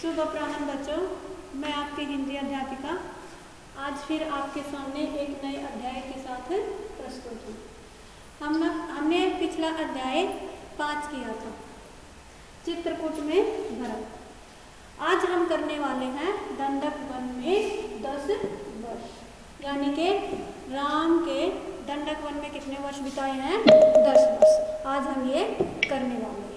शुभ अपराह्न बच्चों, मैं आपकी हिंदी अध्यापिका आज फिर आपके सामने एक नए अध्याय के साथ प्रस्तुत हूँ। हमने पिछला अध्याय 5 किया था, चित्रकूट में भरत। आज हम करने वाले हैं दंडक वन में 10 वर्ष, यानी कि राम के दंडक वन में कितने वर्ष बिताए हैं? 10 वर्ष। आज हम ये करने वाले हैं।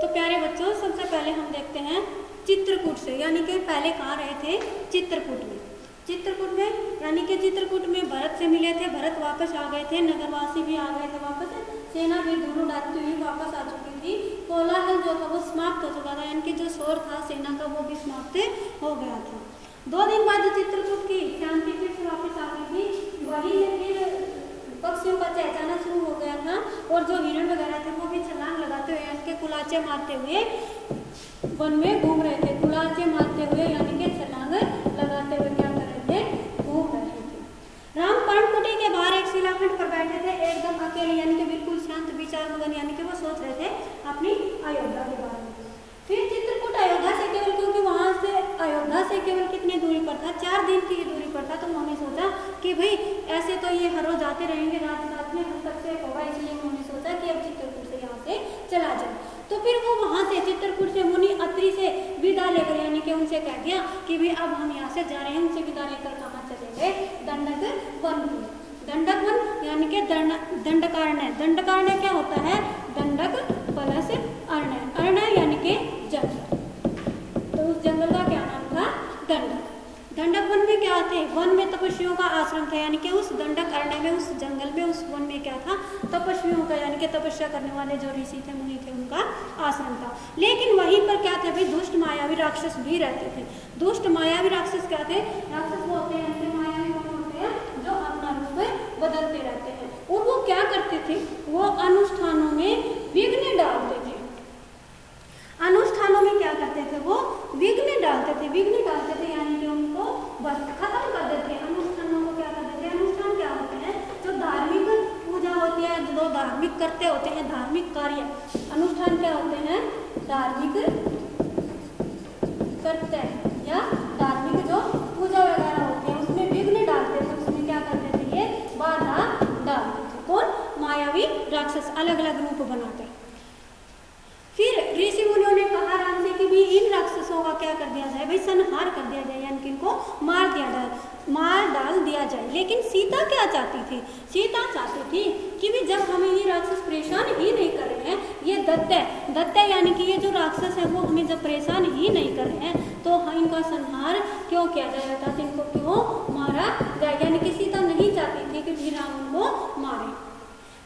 तो प्यारे बच्चों, सबसे पहले हम देखते हैं चित्रकूट से, यानी कि पहले कहाँ रहे थे? चित्रकूट में। चित्रकूट में यानी कि चित्रकूट में भरत से मिले थे। भरत वापस आ गए थे, नगरवासी भी आ गए थे वापस, सेना भी दूर डालती हुई वापस आ चुकी थी। कोलाहल जो था वो समाप्त हो चुका था, यानी कि जो शोर था सेना का वो भी समाप्त हो गया था। 2 दिन बाद चित्रकूट की शांति फिर से वापस आ गई थी। वही फिर पक्षियों का चहचहाना शुरू हो गया था और जो हिरण वगैरह थे वो भी छलांग लगाते हुए, यानी कि कुलाचे मारते हुए वन में घूम रहे थे। कुलाचे मारते हुए यानी कि छलांग लगाते हुए क्या कर रहे थे? घूम रहे थे। राम पर्णकुटी के बाहर एक शिलाखंड पर बैठे थे, एकदम अकेले, यानी कि बिल्कुल शांत, विचार मगन, यानी कि वो सोच रहे थे अपनी अयोध्या के बारे में। फिर चित्रकूट अयोध्या से केवल, क्योंकि वहां से अयोध्या से केवल कितनी दूरी पर था? 4 दिन की दूरी पर था। तो उन्होंने सोचा कि भाई ऐसे तो ये हर रोज आते रहेंगे, रात में हस्तक्षेप होगा, इसलिए उन्होंने सोचा कि अब चित्रकूट से यहाँ से चला जाए। तो फिर वो वहां से चित्रकूट से मुनि अत्रि से विदा लेकर, यानी कि उनसे कह दिया कि भाई अब हम यहाँ से जा रहे हैं। उनसे विदा लेकर कहाँ चलेंगे? दंडक वन को। दंडक वन यानी कि दंडकारण्य। दंडकारण्य क्या होता है? दंडक प्लस अरण्य। अरण्य यानी कि जंगल। तो उस जंगल का क्या नाम था? दंडक। दंडक वन में क्या थे? वन में तपस्वियों का आश्रम था, यानी कि उस दंडक अरण्य में, उस जंगल में, उस वन में क्या था? तपस्वियों का, यानी कि तपस्या करने वाले जो ऋषि थे, मुनि थे, उनका आश्रम था। लेकिन वहीं पर क्या थे भाई? दुष्ट मायावी राक्षस भी रहते थे। दुष्ट मायावी राक्षस क्या थे? राक्षस वो होते हैं, मायावी कौन होते हैं? जो अपना रूप बदलते रहते हैं। और वो क्या करते थे? वो अनुष्ठानों में विघ्न डालते थे। अनुष्ठानों में क्या करते थे? वो विघ्न डालते थे। विघ्न डालते थे यानी कि उनको बस खत्म कर देते। अनुष्ठानों को क्या कर देते? अनुष्ठान क्या होते हैं? जो धार्मिक पूजा होती है, जो धार्मिक करते होते हैं, धार्मिक कार्य। अनुष्ठान क्या होते हैं? धार्मिक करते हैं या धार्मिक जो पूजा वगैरह होती है उसमें विघ्न डालते थे। उसमें क्या करते थे? ये बाधा डालते थे। कौन? मायावी राक्षस, अलग अलग रूप बनाकर। फिर ऋषि मुनियों ने कहा राम से कि भाई इन राक्षसों का क्या कर दिया जाए? भाई संहार कर दिया जाए, यानी कि इनको मार डाल दिया जाए। लेकिन सीता क्या चाहती थी? सीता चाहती थी कि भाई जब हमें ये राक्षस परेशान ही नहीं कर रहे हैं, ये दत्ते यानी कि ये जो राक्षस है वो हमें जब परेशान ही नहीं कर रहे हैं, तो इनका संहार क्यों किया जाए, अर्थात इनको क्यों मारा जाए? यानी कि सीता नहीं चाहती थी कि भाई राम उनको मारे।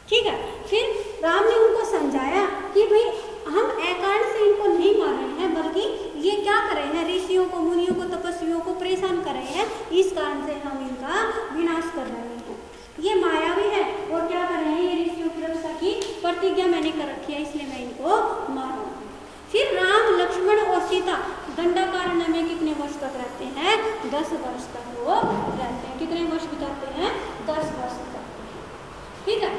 ठीक है। फिर राम ने उनको समझाया कि भाई हम अकारण से इनको नहीं मार रहे हैं, बल्कि ये क्या कर रहे हैं? ऋषियों को, मुनियों को, तपस्वियों को परेशान कर रहे हैं, इस कारण से हम इनका विनाश कर रहे हैं। ये मायावी है और क्या कर रहे हैं? ये ऋषियों की रक्षा की प्रतिज्ञा मैंने कर रखी है, इसलिए मैं इनको मारूंगा। फिर राम, लक्ष्मण और सीता दंडकारण्य में कितने वर्ष तक रहते हैं? 10 वर्ष तक वो रहते हैं। कितने वर्ष बिताते हैं? 10 वर्ष तक। ठीक है।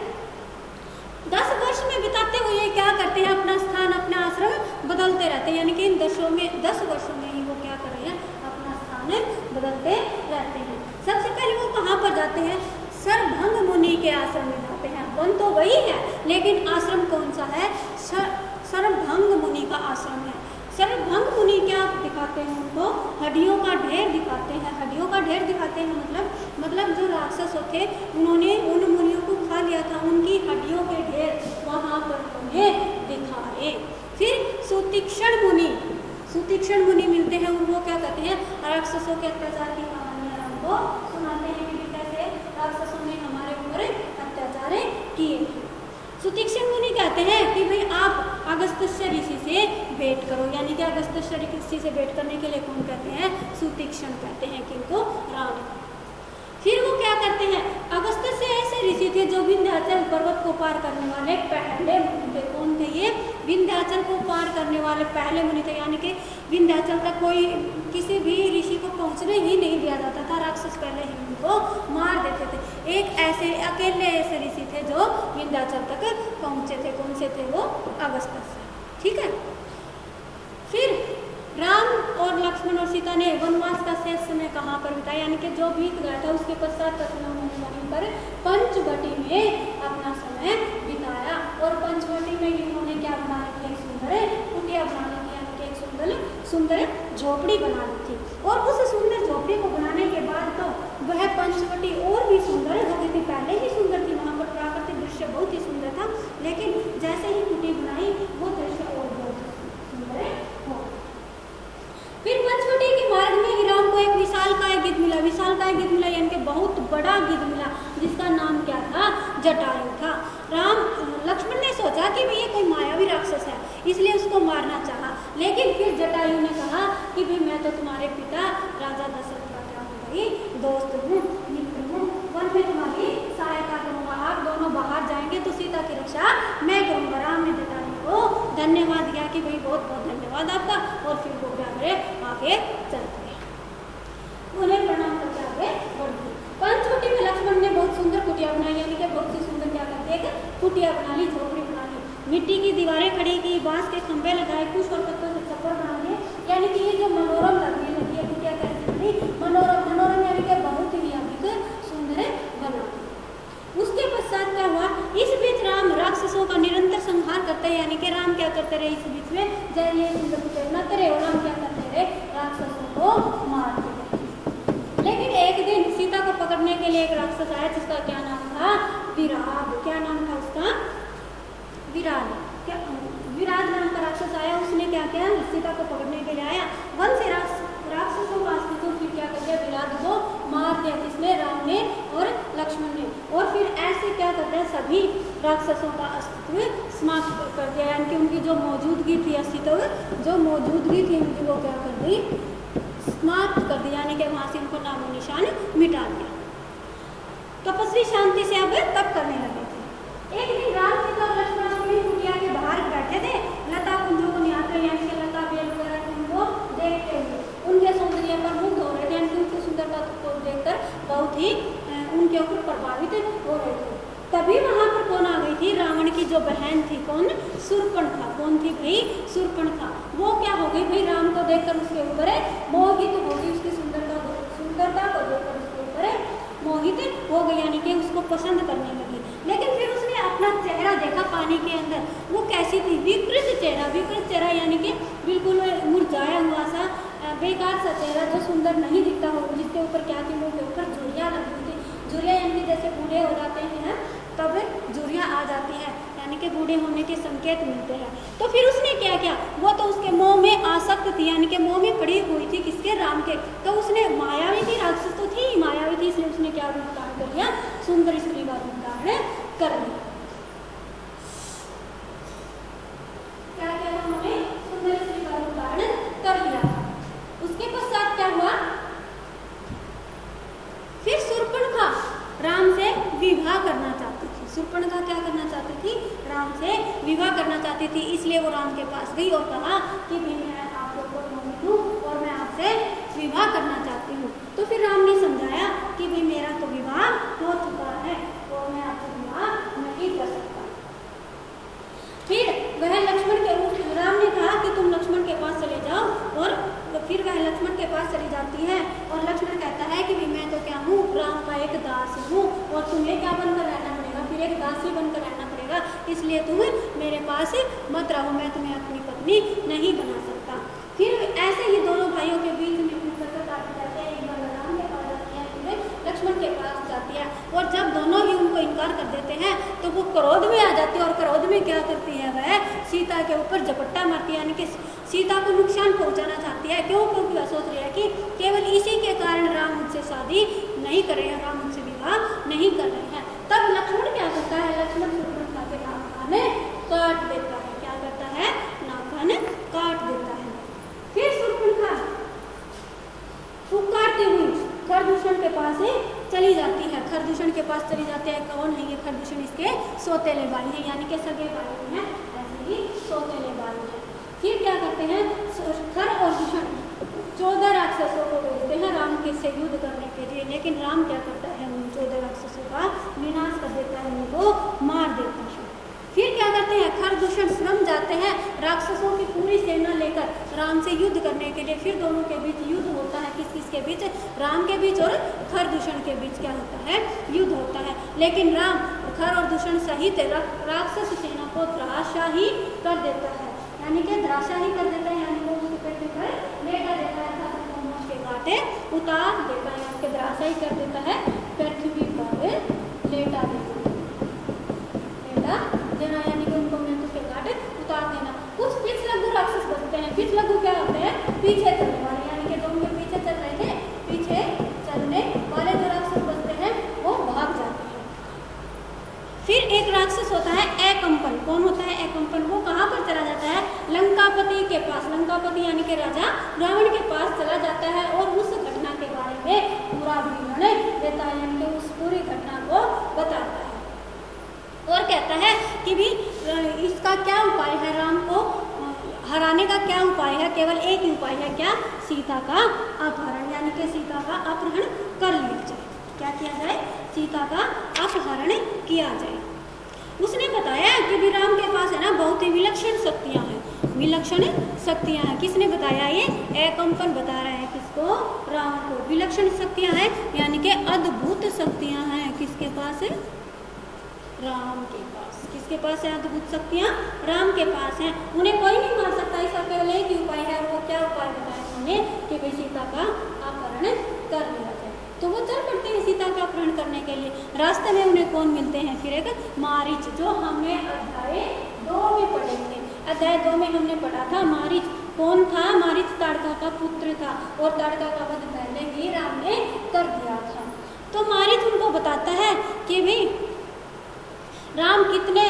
10 वर्ष में बिताते हुए क्या करते हैं? अपना स्थान, अपना आश्रम बदलते रहते हैं, यानी कि इन 10 वर्षों में ही वो क्या कर रहे हैं? अपना स्थान बदलते रहते हैं। सबसे पहले वो कहाँ पर जाते हैं? शरभंग मुनि के आश्रम में जाते हैं। वन तो वही है, लेकिन आश्रम कौन सा है? शरभंग मुनि का आश्रम है। शरभंग मुनि क्या दिखाते हैं? उनको हड्डियों का ढेर दिखाते हैं। हड्डियों का ढेर दिखाते हैं मतलब जो राक्षस थे उन्होंने उन मुनियों को खा लिया था, उनकी हड्डियों के ढेर वहां पर उन्हें दिखाए। फिर सुतीक्षण मुनि मिलते हैं। उनको क्या कहते हैं? राक्षसों के अत्याचार की कहानियां हमको सुनाते हैं कि कैसे राक्षसों ने हमारे ऊपर अत्याचार किए। सुतीक्षण मुनि कहते हैं कि भाई आप अगस्त्य ऋषि से भेंट करो, यानी कि अगस्त्य ऋषि से भेंट करने के लिए कौन कहते हैं? सुतीक्षण कहते हैं। किनको? राम। फिर वो क्या करते हैं? अगस्त्य से ऐसे ऋषि थे जो विंध्याचल पर्वत को पार करने वाले पहले मुनि थे। कौन थे ये? विंध्याचल को पार करने वाले पहले मुनि थे, यानी कि विंध्याचल तक कोई किसी भी ऋषि को पहुंचने ही नहीं दिया जाता था। राक्षस पहले ही उनको मार देते थे। एक ऐसे अकेले ऐसे ऋषि थे जो विंध्याचल तक पहुंचे थे। कौन से थे वो? अगस्त्य से। ठीक है। सीता ने वनवास का शेष समय कहाँ पर बिताया, यानी कि जो बीत गया था उसके पश्चात वहीं पर पंचवटी में अपना समय बिताया। और पंचवटी में इन्होंने क्या बना रखी, एक सुंदर कुटिया बना रखी, यानी कि एक सुंदर झोपड़ी बना ली थी। और उस सुंदर झोपड़ी को बनाने के बाद तो वह पंचवटी और भी सुंदर हो गई थी, पहले ही सुंदर थी, वहाँ पर प्राकृतिक दृश्य बहुत ही सुंदर था, लेकिन जैसे ही कुटी बनाई वो दृश्य और बहुत सुंदर हो। फिर पंचवटी के मार्ग में ही राम को एक विशालकाय गिद्ध मिला, विशालकाय गिद्ध मिला यानी कि बहुत बड़ा गिद्ध मिला, जिसका नाम क्या था, जटायु था। लक्ष्मण ने सोचा कि भाई ये कोई मायावी राक्षस है, इसलिए उसको मारना चाहा, लेकिन फिर जटायु ने कहा कि भाई मैं तो तुम्हारे पिता राजा दशरथ का क्या हूँ भाई, दोस्त हूँ, मित्र हूँ, वन में तुम्हारी सहायता करूँगा, आप दोनों बाहर जाएंगे तो सीता की रक्षा मैं करूँगा। राम ने जटायु को धन्यवाद दिया कि भाई बहुत बहुत धन्यवाद आपका, और फिर वो क्या करे, आगे चलते हैं, उन्हें प्रणाम करके आगे बढ़ गए। पंचवटी में लक्ष्मण ने बहुत सुंदर कुटिया बनाई, यानी कि बहुत ही सुंदर क्या करते एक कुटिया बना ली, झोपड़ी बना ली, मिट्टी की दीवारें खड़ी की, बांस के खंभे लगाए, कुछ और पत्तों से छप्पर बना लिए, यानी कि ये जो मनोरम लगने लगी है कुटिया कैसी बनी, मनोरम यानी कि बहुत ही अधिक सुंदर बना। उसके पश्चात क्या हुआ, इस बीच राम राक्षसों का निरंतर संहार करते हैं, यानी कि राम क्या करते रहे इस बीच में, जब ये सुंदर कुटिया बनाते रहे और राम क्या करते रहे, राक्षसों को मारते रहे। लेकिन एक दिन सीता को पकड़ने के लिए एक राक्षस आया, जिसका क्या नाम था, विराट। क्या नाम था उसका, विराट। क्या विराट नाम का राक्षस आया, उसने क्या किया, सीता को पकड़ने के लिए आया, वन से राक्षसों का अस्तित्व फिर क्या कर दिया, विराट को मार दिया, किसने, राम ने और लक्ष्मण ने। और फिर ऐसे क्या कर दिया, सभी राक्षसों का अस्तित्व समाप्त कर दिया, यानी कि उनकी जो मौजूदगी थी, अस्तित्व जो मौजूदगी थी उनकी, वो क्या कर दी, समाप्त कर दिया, यानी कि वहां से उनको नामो निशान मिटा दिया। तपस्वी शांति से अब तप करने लगे थे। एक दिन राम सीता और लक्ष्मण अपनी कुटिया के बाहर बैठे थे, लता कुंजों को निहारते, यानी कि लता बेल वगैरह उनको देखते हुए उनके सौंदर्य पर मुग्ध हो रहे थे, यानी कि उनकी सुंदरता को देखकर बहुत ही उनके ऊपर प्रभावित हो रहे थे। तभी वहां पर कौन आ गई थी, रावण की जो बहन थी, कौन, शूर्पणखा। कौन थी भाई, शूर्पणखा। वो क्या हो गई भाई, राम को देखकर उसके ऊपर मोहित हो गई, उसकी सुंदरता को देखकर उसके ऊपर मोहित हो गई, यानी कि उसको पसंद करने लगी। लेकिन फिर उसने अपना चेहरा देखा पानी के अंदर, वो कैसी थी, विकृत चेहरा, यानी कि बिल्कुल मुरझाया हुआ सा, बेकार सा चेहरा, जो सुंदर नहीं दिखता हो, जिसके ऊपर क्या थी, मुंह के ऊपर झुर्रियाँ लगी हुई थी। झुर्रियाँ यानी कि जैसे बूढ़े हो जाते हैं तब झुर्रियाँ आ जाती हैं, यानी कि बूढ़े होने के संकेत मिलते हैं। तो फिर उसने क्या किया, वो तो उसके मोह में आसक्त थी, यानी कि मोह में पड़ी हुई थी, किसके, राम के। तो उसने, मायावी थी, राक्षस तो थी मायावी थी, इसलिए उसने क्या रूप धारण कर लिया, सुंदर स्त्री का रूप धारण कर लिया। क्या किया उन्होंने, सुंदर स्त्री का रूप धारण कर लिया। उसके पश्चात क्या हुआ, फिर शूर्पणखा राम से विवाह करना चाहती थी। शूर्पणखा क्या करना चाहती थी, राम से विवाह करना चाहती थी, इसलिए वो राम के पास गई और कहा कि भाई मैं आपके ऊपर मोहित हूँ और मैं आपसे विवाह करना चाहती हूँ। तो फिर राम ने समझाया कि भाई मेरा तो विवाह हो चुका है और मैं आपसे विवाह नहीं कर सकता। फिर वह लक्ष्मण के, राम ने कहा कि तुम लक्ष्मण के पास चले जाओ, और फिर वह लक्ष्मण के पास चली जाती है, और लक्ष्मण कहता है कि मैं तो क्या हूँ, राम का एक दास हूँ, और तुम्हें क्या बनकर रहना पड़ेगा, फिर एक दासी बनकर रहना पड़ेगा, इसलिए तुम मेरे पास मत रहो, मैं तुम्हें अपनी पत्नी नहीं बना सकता। फिर ऐसे ही दोनों भाइयों के बीच में जाते हैं, एक बार राम के पास जाती है, फिर लक्ष्मण के पास जाती है, और जब दोनों ही उनको इनकार कर देते हैं तो वो क्रोध में आ जाती है, और क्रोध में क्या करती है, वह सीता के ऊपर झपट्टा मारती है, यानी कि सीता को नुकसान पहुंचाना चाहती है। क्यों, क्योंकि वह सोच रही है कि केवल इसी के कारण राम मुझसे शादी नहीं कर रहे हैं, राम मुझसे विवाह नहीं कर रहे हैं। तब लक्ष्मण क्या करता है, लक्ष्मण शूर्पणखा के नाखून काट देता है। क्या करता है, नाखून काट देता है। फिर शूर्पणखा पुकारती हुई खरदूषण के पास चली जाती है, खरदूषण के पास चली जाती है। कौन है ये खरदूषण, इसके सौतेले भाई हैं, यानी कि सगे भाई हैं, ऐसे ही सौतेले भाई हैं। फिर क्या करते हैं, खर और दूषण 14 राक्षसों को भेजते हैं राम के से युद्ध करने के लिए, लेकिन राम क्या करता है, उन 14 राक्षसों का विनाश कर देता है, उनको मार देता है। फिर क्या करते हैं, खरदूषण स्वयं जाते हैं राक्षसों की पूरी सेना लेकर राम से युद्ध करने के लिए। फिर दोनों के बीच युद्ध होता है, किस किस के बीच, राम के बीच और खरदूषण के बीच क्या होता है, युद्ध होता है। लेकिन राम खर और दूषण सहित राक्षस सेना को धराशाही कर देता है, यानी कि धराशाही कर देता है, यानी वो उसके पेट पर लेटा देता है, के घाटे उतार देता है, उसके धराशाही कर देता है, पृथ्वी पर लेटा देना, यानी कि उनको मृत्यु के घाटे उतार देना। कुछ पिछलग्गु राक्षस बनते हैं। पिछलग्गु क्या होते हैं, पीछे चलने वाले, यानी कि जो उनके पीछे चल रहे थे, पीछे चलने वाले जो राक्षस बनते हैं वो भाग जाते हैं। फिर एक राक्षस होता है एकंपन। कौन होता है एकंपन, वो कहाँ पर चला जाता है, लंकापति के पास, लंकापति यानी कि राजा रावण के पास चला जाता है और उस घटना के बारे में पूरा विवरण देता है, यानी कि उस पूरी घटना को बताता है और कहता है कि भी इसका क्या उपाय है, राम को हराने का क्या उपाय है, केवल एक ही उपाय है, क्या, सीता का अपहरण, यानी कि सीता का अपहरण कर लिया जाए। क्या किया जाए, सीता का अपहरण किया जाए। उसने बताया कि भी राम के पास है ना बहुत ही विलक्षण शक्तियाँ हैं, विलक्षण शक्तियाँ हैं। किसने बताया, ये एकंपन बता रहा है किसको, रावण को। विलक्षण शक्तियाँ हैं यानी कि अद्भुत शक्तियाँ हैं, किसके पास है, राम के पास। किसके पास है अद्भुत शक्तियाँ, राम के पास हैं। उन्हें कोई नहीं मार सकता, इसका केवल एक ही उपाय है। वो क्या उपाय बताया उन्होंने, कि भाई सीता का अपहरण कर लिया जाए। तो वो चल पड़ते हैं सीता का अपहरण करने के लिए। रास्ते में उन्हें कौन मिलते हैं, फिर एक मारीच, जो हमने अध्याय 2 में पढ़े थे। अध्याय 2 में हमने पढ़ा था मारीच कौन था, मारीच ताड़का का पुत्र था और ताड़का का वध पहले ही राम ने कर दिया था। तो मारीच उनको बताता है कि भाई राम कितने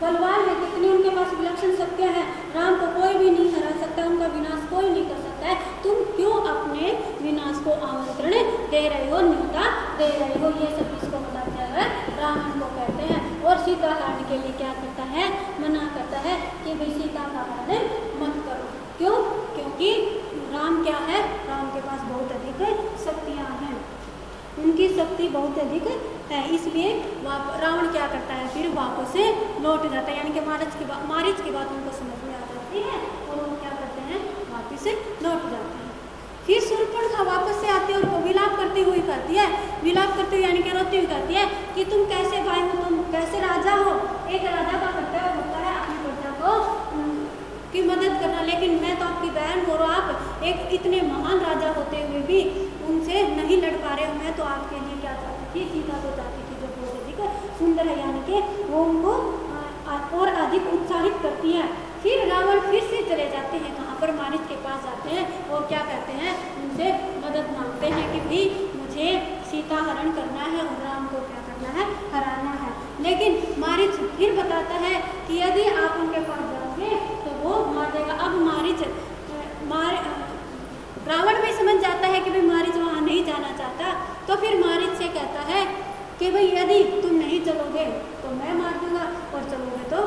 बलवान है, कितनी उनके पास विलक्षण शक्तियाँ हैं, राम को कोई भी नहीं हरा सकता, उनका विनाश कोई नहीं कर सकता है। तुम क्यों अपने विनाश को आमंत्रण दे रहे हो, न्योता दे रहे हो, ये सब किसको बताते हैं, रावण को कहते हैं। और सीता हरण के लिए क्या करता है, मना करता है कि भाई सीता का हरण मत करो। क्यों, क्योंकि राम क्या है, राम के पास बहुत अधिक शक्तियाँ हैं, उनकी शक्ति बहुत अधिक है, इसलिए रावण क्या करता है, फिर वापस से लौट जाता है, यानी कि मारीच की बात उनको समझ में आ जाती है और वो क्या करते हैं, वापस से लौट जाते हैं। फिर शूर्पणखा वापस से आती है और विलाप करती हुई कहती है, विलाप करती हुई यानी कि रोती हुई कहती है कि तुम कैसे भाई हो, तुम कैसे राजा हो। एक राजा का कर्तव्य होता है अपनी प्रजा को की मदद करना, लेकिन मैं तो आपकी बहन हो, और आप एक इतने महान राजा होते हुए भी उनसे नहीं लड़ पा रहे हो। मैं तो आपके लिए क्या चाहती थी, सीता को चाहती थी जो बहुत अधिक सुंदर है, यानी कि वो उनको और अधिक उत्साहित करती है। फिर रावण फिर से चले जाते हैं, कहाँ पर, मारीच के पास जाते हैं और क्या कहते हैं, उनसे मदद मांगते हैं कि भाई मुझे सीता हरण करना है और राम को क्या करना है, हराना है। लेकिन मारीच फिर बताता है कि यदि आप उनके पास जाओगे तो वो मार देगा। अब मारीच रावण भी समझ जाता है कि भाई मारीच वहाँ नहीं जाना चाहता, तो फिर मारीच से कहता है कि भाई यदि तुम नहीं चलोगे तो मैं मार दूंगा और चलोगे तो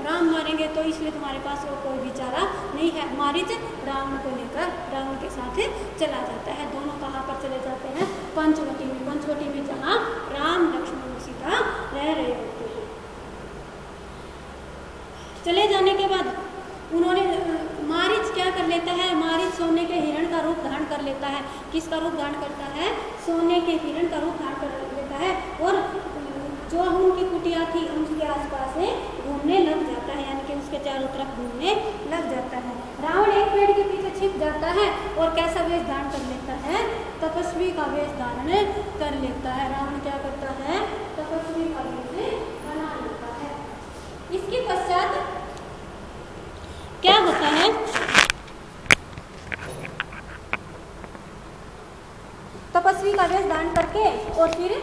राम मारेंगे, तो इसलिए तुम्हारे पास वो कोई भी चारा नहीं है। मारीच रावण को लेकर रावण के साथ चला जाता है। दोनों कहाँ पर चले जाते हैं, पंचवटी में। पंचवटी में जहाँ राम लक्ष्मण सीता रह रहे होते हैं। चले जाने के बाद उन्होंने मारीच क्या कर लेता है, मारीच सोने के हिरण का रूप धारण कर लेता है। किसका रूप धारण करता है, सोने के हिरण का रूप धारण कर लेता है और जो उनकी कुटिया थी उसके आसपास घूमने लग जाता है, यानी कि उसके चारों तरफ घूमने लग जाता है। रावण एक पेड़ के पीछे छिप जाता है और कैसा वेश धारण कर लेता है, तपस्वी का वेश धारण कर लेता है। रावण क्या करता है, तपस्वी का वेश बना लेता है। इसके पश्चात क्या होता है, तपस्वी का वेश धारण करके और फिर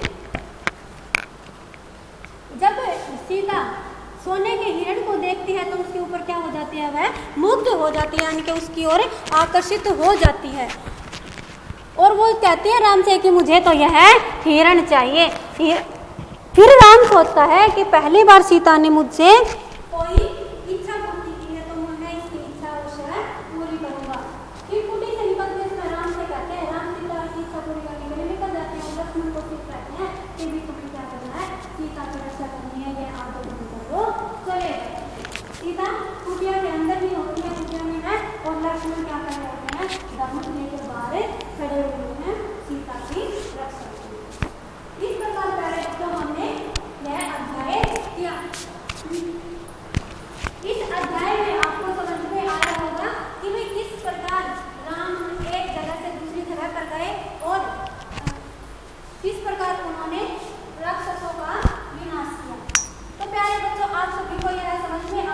जब सीता सोने के हिरण को देखती है तो उसके ऊपर क्या हो जाती है, वह मुग्ध हो जाती है, यानी कि उसकी ओर आकर्षित हो जाती है। और वो कहती है राम से कि मुझे तो यह हिरण चाहिए। फिर राम सोचता है कि पहली बार सीता ने मुझसे कोई इच्छा पूरी की है तो मैं इसकी इच्छा अवश्य पूरी करूंगा। फिर कुटी से निकलते समय राम से कहते हैं, राम सीता की इच्छा पूरी करने के लिए निकल जाते हैं। लक्ष्मण को फिर कहते हैं कि भी तुम्हें क्या करना है, सीता की रक्षा करनी है, ये आदत बन जाए। तब उन्होंने राक्षसों का विनाश किया। तो प्यारे बच्चों, आप सभी को यह समझ में